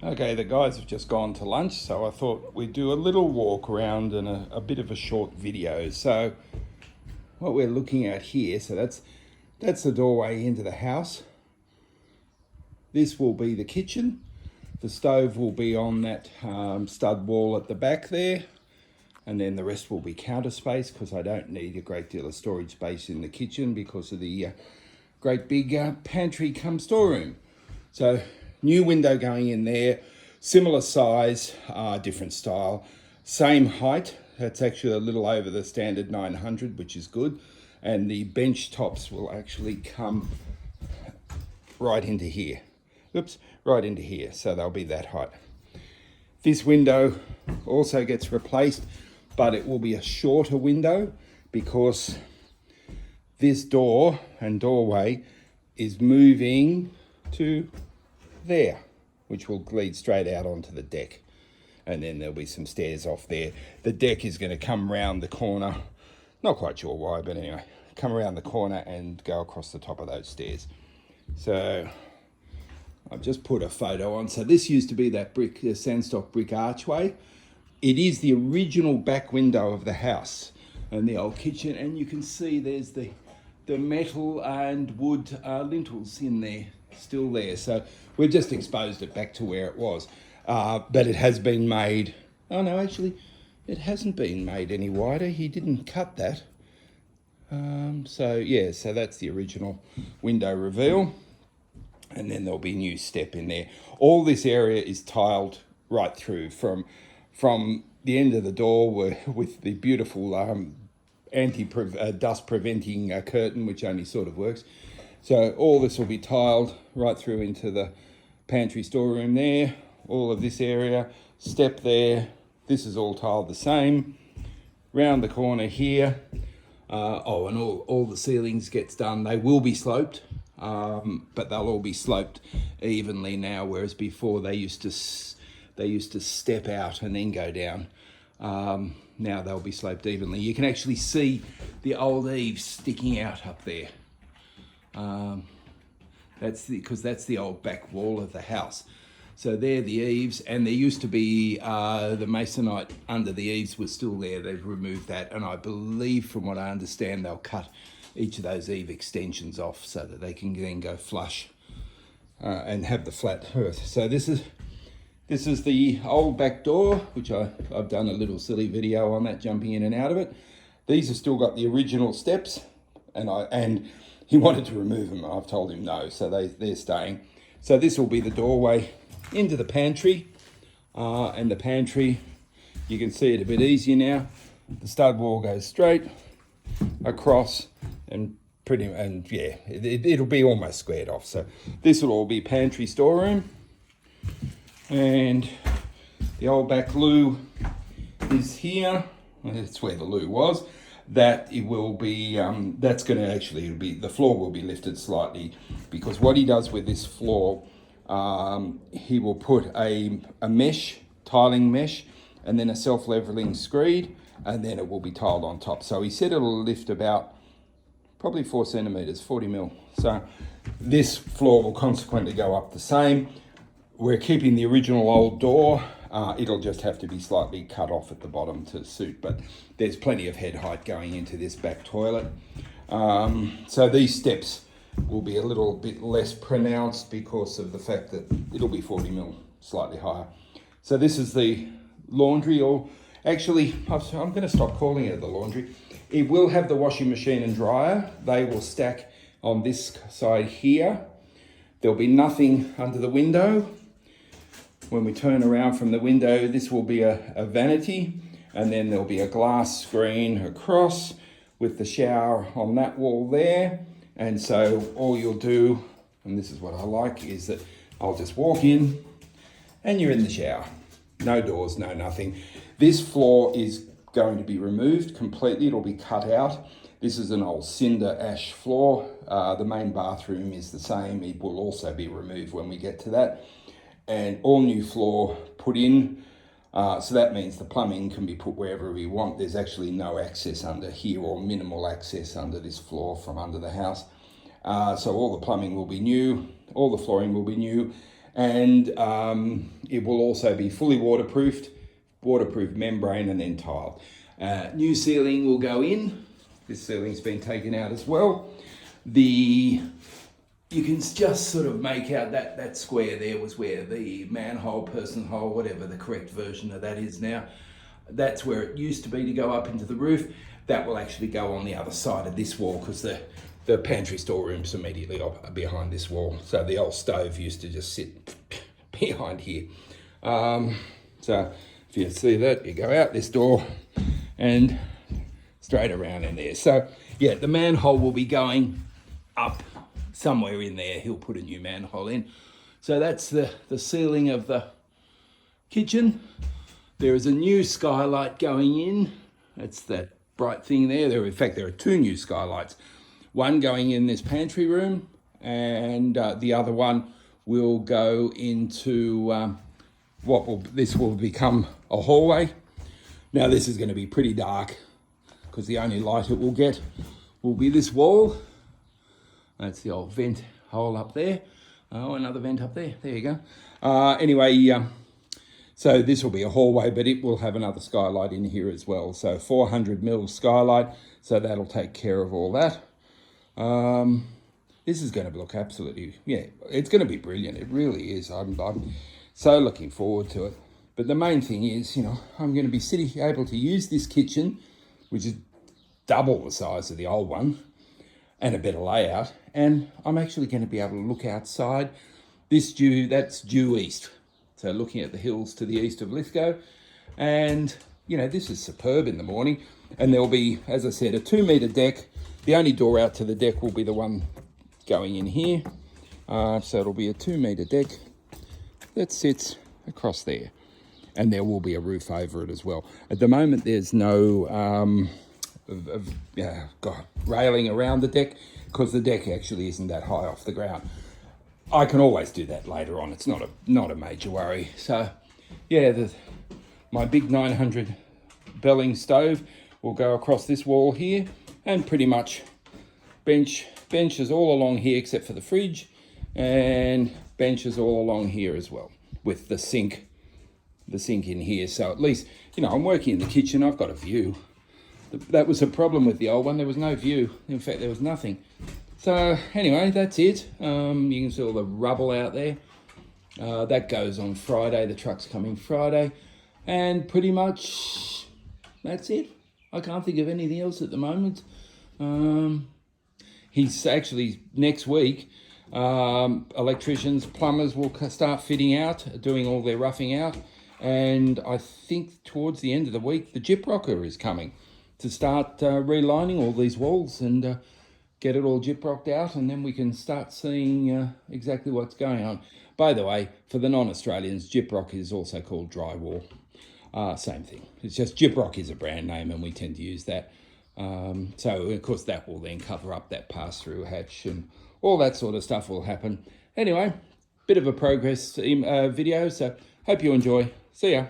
Okay, the guys have just gone to lunch, so I thought we'd do a little walk around and a bit of a short video. So what we're looking at here, so that's the doorway into the house. This will be the kitchen. The stove will be on that stud wall at the back there, and then the rest will be counter space because I don't need a great deal of storage space in the kitchen because of the great big pantry cum storeroom. So new window going in there, similar size, different style, same height. That's actually a little over the standard 900, which is good. And the bench tops will actually come right into here. Oops, right into here. So they'll be that height. This window also gets replaced, but it will be a shorter window because this door and doorway is moving to there, which will lead straight out onto the deck. And then there'll be some stairs off there. The deck is going to come round the corner. Not quite sure why, but anyway, come around the corner and go across the top of those stairs. So I've just put a photo on. So this used to be that brick, sandstock brick archway. It is the original back window of the house and the old kitchen. And you can see there's the metal and wood lintels in there, still there. So we've just exposed it back to where it was. But it has been made. Oh no, actually, it hasn't been made any wider. He didn't cut that. So that's the original window reveal. And then there'll be a new step in there. All this area is tiled right through from the end of the door with the beautiful dust preventing curtain, which only sort of works. So all this will be tiled right through into the pantry storeroom there. All of this area, step there. This is all tiled the same. Round the corner here. And all the ceilings gets done. They will be sloped, but they'll all be sloped evenly now. Whereas before they used to step out and then go down. Now they'll be sloped evenly. You can actually see the old eaves sticking out up there. That's the old back wall of the house. So they're the eaves, and there used to be the masonite under the eaves was still there. They've removed that, and I believe, from what I understand, they'll cut each of those eave extensions off so that they can then go flush and have the flat earth. So this is the old back door, which I've done a little silly video on that, jumping in and out of it. These have still got the original steps, and he wanted to remove them. I've told him no, so they're staying. So this will be the doorway into the pantry, and the pantry, you can see it a bit easier now. The stud wall goes straight across, it'll be almost squared off. So this will all be pantry storeroom, and the old back loo is here. That's where the loo was. That it will be, the floor will be lifted slightly, because what he does with this floor, he will put a mesh, tiling mesh, and then a self-leveling screed, and then it will be tiled on top. So he said it'll lift about probably 4 centimeters, 40 mil. So this floor will consequently go up the same. We're keeping the original old door. It'll just have to be slightly cut off at the bottom to suit, but there's plenty of head height going into this back toilet. So these steps will be a little bit less pronounced because of the fact that it'll be 40 mil, slightly higher. So this is the laundry, or actually, I'm going to stop calling it the laundry. It will have the washing machine and dryer. They will stack on this side here. There'll be nothing under the window. When we turn around from the window, this will be a vanity, and then there'll be a glass screen across with the shower on that wall there. And so all you'll do, and this is what I like, is that I'll just walk in and you're in the shower. No doors, no nothing. This floor is going to be removed completely. It'll be cut out. This is an old cinder ash floor. The main bathroom is the same. It will also be removed when we get to that. And all new floor put in. So that means the plumbing can be put wherever we want. There's actually no access under here, or minimal access under this floor from under the house. So all the plumbing will be new, all the flooring will be new, And it will also be fully waterproofed, waterproof membrane, and then tiled. New ceiling will go in. This ceiling's been taken out as well. You can just sort of make out that square there was where the manhole, person hole, whatever the correct version of that is now. That's where it used to be to go up into the roof. That will actually go on the other side of this wall because the pantry storeroom's immediately behind this wall. So the old stove used to just sit behind here. So if you see that, you go out this door and straight around in there. So yeah, the manhole will be going up somewhere in there. He'll put a new manhole in. So that's the ceiling of the kitchen. There is a new skylight going in. That's that bright thing there. In fact, there are two new skylights. One going in this pantry room, and the other one will go into this will become a hallway. Now this is going to be pretty dark because the only light it will get will be this wall. That's the old vent hole up there. Oh, another vent up there. There you go. Anyway, so this will be a hallway, but it will have another skylight in here as well. So 400mm skylight, so that'll take care of all that. This is going to look absolutely, yeah, it's going to be brilliant. It really is. I'm so looking forward to it. But the main thing is, I'm going to be able to use this kitchen, which is double the size of the old one, and a better layout, and I'm actually going to be able to look outside. That's due east, so looking at the hills to the east of Lithgow, and this is superb in the morning. And there'll be, as I said, a 2-metre deck. The only door out to the deck will be the one going in here, so it'll be a 2-metre deck that sits across there, and there will be a roof over it as well. At the moment, there's no railing around the deck because the deck actually isn't that high off the ground. I can always do that later on. It's not a major worry. So yeah, my big 900 Belling stove will go across this wall here, and pretty much benches all along here except for the fridge, and benches all along here as well with the sink in here. So at least I'm working in the kitchen. I've got a view. That was a problem with the old one. There was no view. In fact, there was nothing. So anyway, that's it. You can see all the rubble out there. That goes on Friday. The truck's coming Friday. And pretty much that's it. I can't think of anything else at the moment. He's actually, next week, electricians, plumbers will start fitting out, doing all their roughing out. And I think towards the end of the week, the gyprocker is coming to start relining all these walls and get it all gyprocked out, and then we can start seeing exactly what's going on. By the way, for the non-Australians, gyprock is also called drywall. Same thing. It's just gyprock is a brand name, and we tend to use that. So, of course, that will then cover up that pass-through hatch, and all that sort of stuff will happen. Anyway, bit of a progress video, so hope you enjoy. See ya.